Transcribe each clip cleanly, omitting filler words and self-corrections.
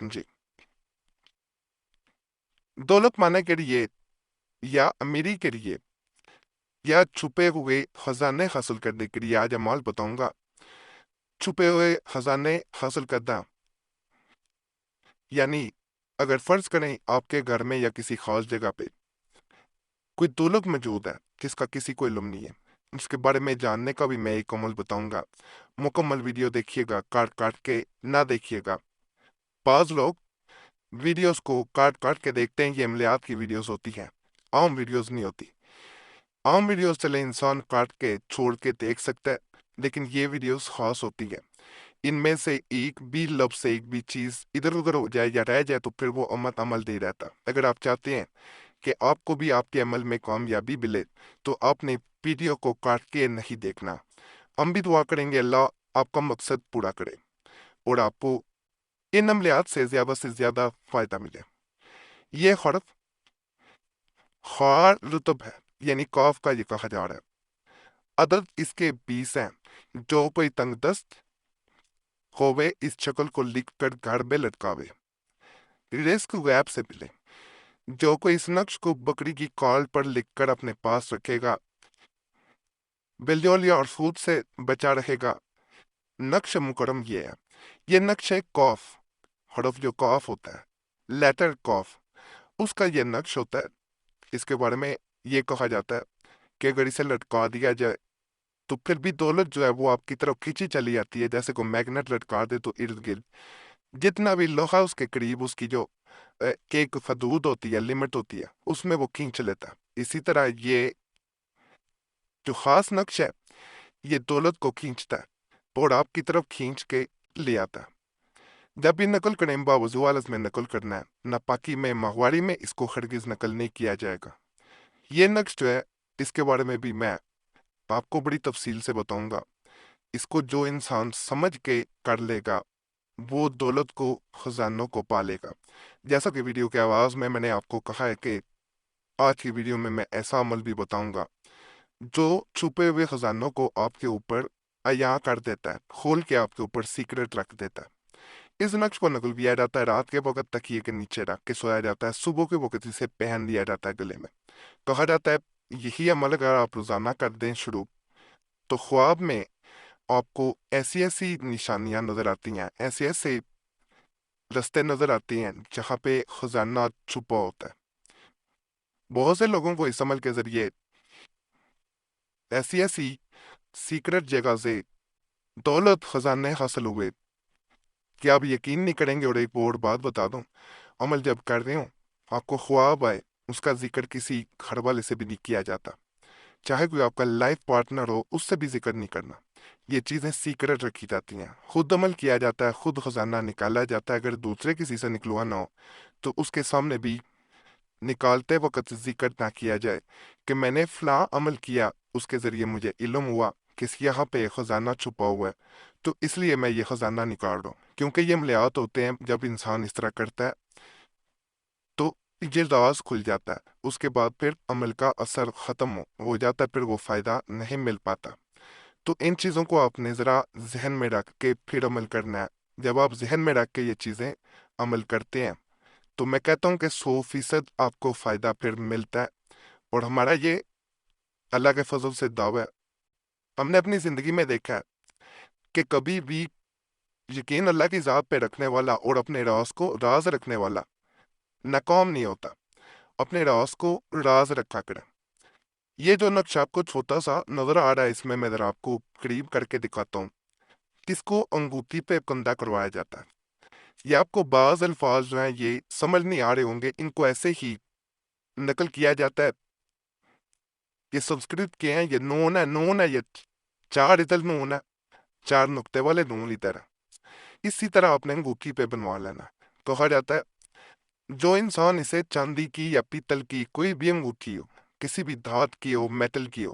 جی، دولت پانے کے لیے یا امیری کے لیے یا چھپے ہوئے خزانے حاصل کرنے کے لیے آج عمال بتاؤں گا۔ چھپے ہوئے خزانے حاصل کرنا یعنی اگر فرض کریں آپ کے گھر میں یا کسی خاص جگہ پہ کوئی دولت موجود ہے جس کا کسی کو علم نہیں ہے، اس کے بارے میں جاننے کا بھی میں ایک عمل بتاؤں گا۔ مکمل ویڈیو دیکھیے گا، کاٹ کاٹ کے نہ دیکھیے گا۔ بعض لوگ ویڈیوز کو کاٹ کاٹ کے دیکھتے ہیں، یہ عملیات کی ویڈیوز ہوتی ہیں، عام ویڈیوز نہیں ہوتی۔ عام ویڈیوز چلے انسان کاٹ کے چھوڑ کے دیکھ سکتا ہے، لیکن یہ ویڈیوز خاص ہوتی ہے۔ ان میں سے ایک بھی لفظ سے ایک بھی چیز ادھر ادھر ہو جائے یا رہ جائے تو پھر وہ عمل نہیں رہتا۔ اگر آپ چاہتے ہیں کہ آپ کو بھی آپ کے عمل میں کامیابی ملے تو آپ نے ویڈیو کو کاٹ کے نہیں دیکھنا۔ ہم بھی دعا کریں گے اللہ آپ کا مقصد پورا کرے اور آپ کو ان عملیات سے زیادہ فائدہ ملے۔ یہ حرف خار رتب ہے، یعنی قاف کا یہ کہا جا رہا ہے۔ عدد اس کے 20 ہیں۔ جو کوئی تنگ دست ہوئے اس شکل کو لکھ کر گھر میں لٹکاوے، رزق غیب سے ملے۔ جو کوئی اس نقش کو بکری کی کال پر لکھ کر اپنے پاس رکھے گا، بلیولیا اور سود سے بچا رہے گا۔ نقش مکرم یہ ہے، یہ نقش ہے قاف، حرف جو قاف ہوتا ہے، لیٹر قاف، اس کا یہ نقش ہوتا ہے۔ اس کے بارے میں یہ کہا جاتا ہے کہ اگر اسے لٹکا دیا جائے تو پھر بھی دولت جو ہے وہ آپ کی طرف کھینچی چلی جاتی ہے، جیسے کوئی میگنیٹ لٹکا دے تو ارد گرد جتنا بھی لوہا اس کے قریب اس کی جو ایک حدود ہوتی ہے، لمٹ ہوتی ہے، اس میں وہ کھینچ لیتا ہے۔ اسی طرح یہ جو خاص نقش ہے یہ دولت کو کھینچتا ہے اور آپ کی طرف کھینچ کے لے آتا ہے۔ جب بھی نقل کریں باوضو الفاظ میں نقل کرنا ہے، ناپاکی میں مغواری میں اس کو ہرگز نقل نہیں کیا جائے گا۔ یہ نقش جو ہے اس کے بارے میں بھی میں آپ کو بڑی تفصیل سے بتاؤں گا۔ اس کو جو انسان سمجھ کے کر لے گا وہ دولت کو، خزانوں کو پالے گا۔ جیسا کہ ویڈیو کے آواز میں نے آپ کو کہا ہے کہ آج کی ویڈیو میں ایسا عمل بھی بتاؤں گا جو چھپے ہوئے خزانوں کو آپ کے اوپر عیاں کر دیتا ہے، کھول کے آپ کے اوپر سیکرٹ رکھ دیتا ہے۔ اس نقش کو نقل کیا جاتا ہے رات کے وقت تکیے کے نیچے رکھ کے سویا جاتا ہے، صبح کے وقت اسے پہن لیا جاتا ہے گلے میں۔ کہا جاتا ہے یہی عمل اگر آپ روزانہ کر دیں شروع تو خواب میں آپ کو ایسی ایسی نشانیاں نظر آتی ہیں، ایسے ایسے رستے نظر آتے ہیں جہاں پہ خزانہ چھپا ہوتا ہے۔ بہت سے لوگوں کو اس عمل کے ذریعے ایسی ایسی سیکرٹ جگہ سے دولت خزانے حاصل ہوئے کہ آپ یقین نہیں کریں گے۔ اور ایک اور بات بتا دوں، عمل جب کر رہے ہوں آپ کو خواب آئے، اس کا ذکر کسی گھر والے سے بھی نہیں کیا جاتا، چاہے کوئی آپ کا لائف پارٹنر ہو اس سے بھی ذکر نہیں کرنا۔ یہ چیزیں سیکرٹ رکھی جاتی ہیں، خود عمل کیا جاتا ہے، خود خزانہ نکالا جاتا ہے۔ اگر دوسرے کسی سے نکلوانا ہو تو اس کے سامنے بھی نکالتے وقت ذکر نہ کیا جائے کہ میں نے فلاں عمل کیا، اس کے ذریعے مجھے علم ہوا کہ یہاں پہ خزانہ چھپا ہوا ہے، تو اس لیے میں یہ خزانہ نکال رہا ہوں۔ کیونکہ یہ عملیات ہوتے ہیں، جب انسان اس طرح کرتا ہے تو یہ راز کھل جاتا ہے، اس کے بعد پھر عمل کا اثر ختم ہو جاتا ہے، پھر وہ فائدہ نہیں مل پاتا۔ تو ان چیزوں کو آپ نے ذرا ذہن میں رکھ کے پھر عمل کرنا ہے۔ جب آپ ذہن میں رکھ کے یہ چیزیں عمل کرتے ہیں تو میں کہتا ہوں کہ 100% آپ کو فائدہ پھر ملتا ہے۔ اور ہمارا یہ اللہ کے فضل سے دعویٰ ہے، ہم نے اپنی زندگی میں دیکھا ہے کہ کبھی بھی یقین اللہ کی ذات پہ رکھنے والا اور اپنے راز کو راز رکھنے والا ناکام نہیں ہوتا۔ اپنے راز کو راز رکھا کریں۔ یہ جو نقش آپ کو چھوٹا سا نظر آ رہا ہے، اس میں میں ذرا آپ کو قریب کر کے دکھاتا ہوں، کس کو انگوٹھی پہ کندہ کروایا جاتا ہے۔ یہ آپ کو بعض الفاظ جو ہیں یہ سمجھ نہیں آ رہے ہوں گے، ان کو ایسے ہی نقل کیا جاتا ہے۔ یہ سنسکرت کے ہیں، یہ نون ہے، یہ 4 ادھر نون ہے، 4 نقطے والے نون ادھر ہے۔ اسی طرح آپ نے انگوٹھی پہ بنوا لینا ہے۔ کہا جاتا ہے جو انسان اسے چاندی کی یا پیتل کی کوئی بھی انگوٹھی ہو، کسی بھی دھات کی ہو، میٹل کی ہو،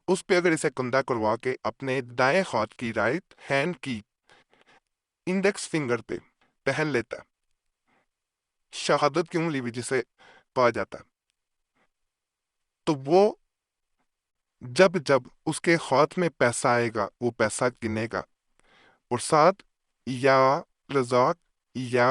اس پہ اگر اسے کندہ کروا کے اپنے دائیں ہاتھ کی، رائٹ ہینڈ کی انڈیکس فنگر پہ پہن لیتا ہے، شہادت کی انگلی بھی جسے کہا جاتا ہے، تو وہ جب جب اس کے ہاتھ میں پیسہ آئے گا وہ پیسہ گنے گا، اور ساتھ یا رزاق یا